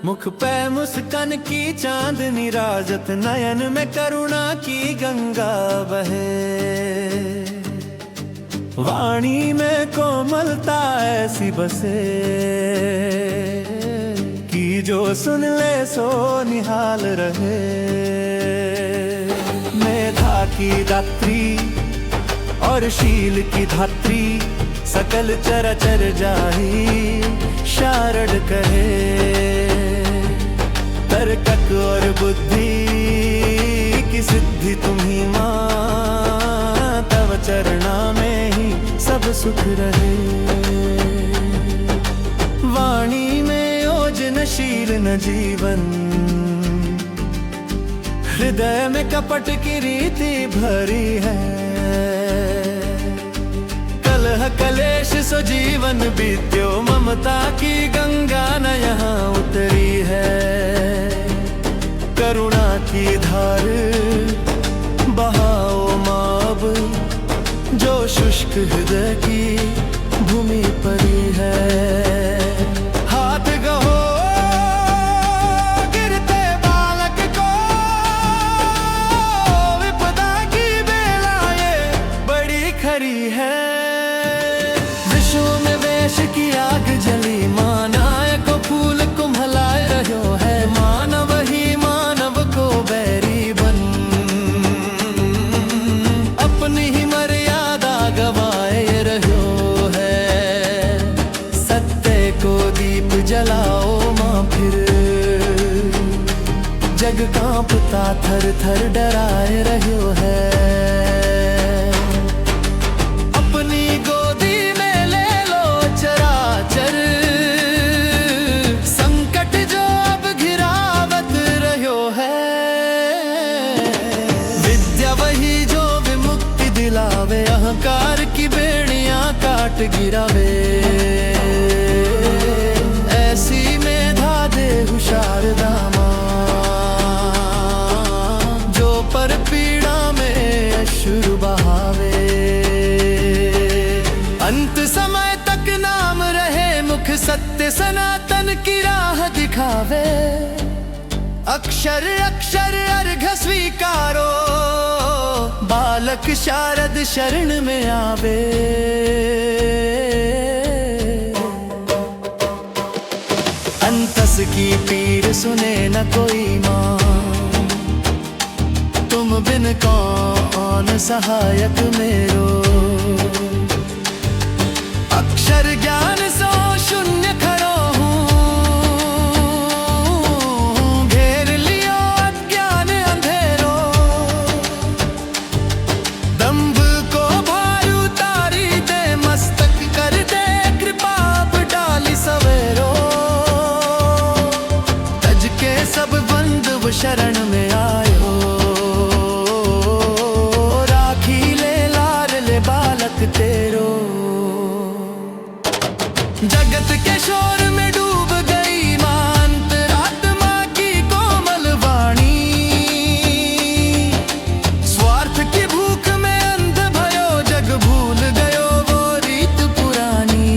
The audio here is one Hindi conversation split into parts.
मुख पे मुस्कान की चांदनी राजत, नयन में करुणा की गंगा बहे। वाणी में कोमलता ऐसी बसे कि जो सुन ले सो निहाल रहे। मेधा की दात्री और शील की धात्री, सकल चराचर जाही शारद कहे। तर्क और बुद्धि की सिद्धि तुम्ही मां, तव चरणा में ही सब सुख रहे। वाणी में ओजनशील न जीवन, हृदय में कपट की रीति भरी है। कलह कलेश सो जीवन बीत्यो, ममता की गंगा न यहाँ उतरी है। करुणा की धार बहाओ माब, जो शुष्क हृदय की भूमि परी है। हाथ गहो गिरते बालक को, विपदा की बेला ये बड़ी खरी है। विश्व में वेश की आग जली, मानाय को फूल कुम्हलाए रहो है। मानव ही मानव को बैरी बन, अपनी ही मर्यादा गवाए रहो है। सत्य को दीप जलाओ मां, फिर जग कांपता थर थर डराए रहो है। अहंकार की बेड़ियां काट गिरावे, ऐसी मेधा दे शारदा मां, जो पर पीड़ा में अश्रु बहावे। अंत समय तक नाम रहे मुख, सत्य सनातन की राह दिखावे। अक्षर अक्षर अर्घ स्वीकारो, बालक शारद शरण में आवे। अंतस की पीर सुने न कोई मां, तुम बिन कौन सहायक मेरो। अक्षर ज्ञान सो शून्य खड़ो शरण में आयो। राखी ले लाल ले बालक तेरो, जगत के शोर में डूब गई मां, अंतरात्मा की कोमल वाणी। स्वार्थ की भूख में अंध भयो, जग भूल गयो वो रीत पुरानी।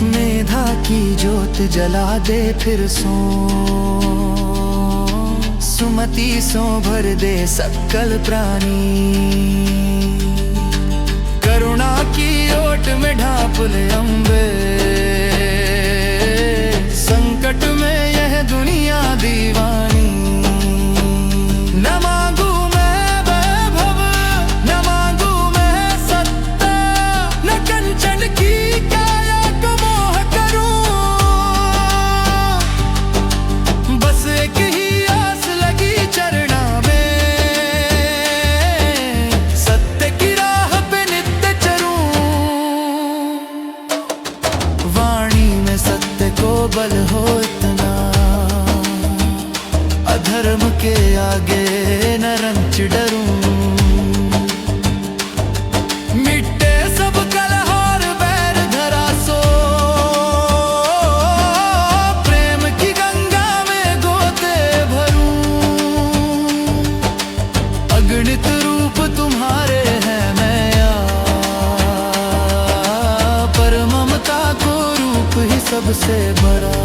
मेधा की ज्योत जला दे फिर सो, सुमति सो भर दे सकल प्राणी। करुणा की ओट में ढाप ले अम्बे, संकट में यह दुनिया दीवानी। न मांगू मैं वैभव, न मांगू मैं सत्ता, न कंचन की काया को मोह करूं। बस एक ही आस लगी चरणा में, सत्य की राह पे नित्य चरूं। बल हो इतना, अधर्म के आगे न रंच डरूं। मिटे सब कलह और बैर धरा सो, प्रेम की गंगा में गोते भरूं। अगणित रूप तुम्हारे हैं मैया, पर ममता को रूप ही सबसे बड़ा।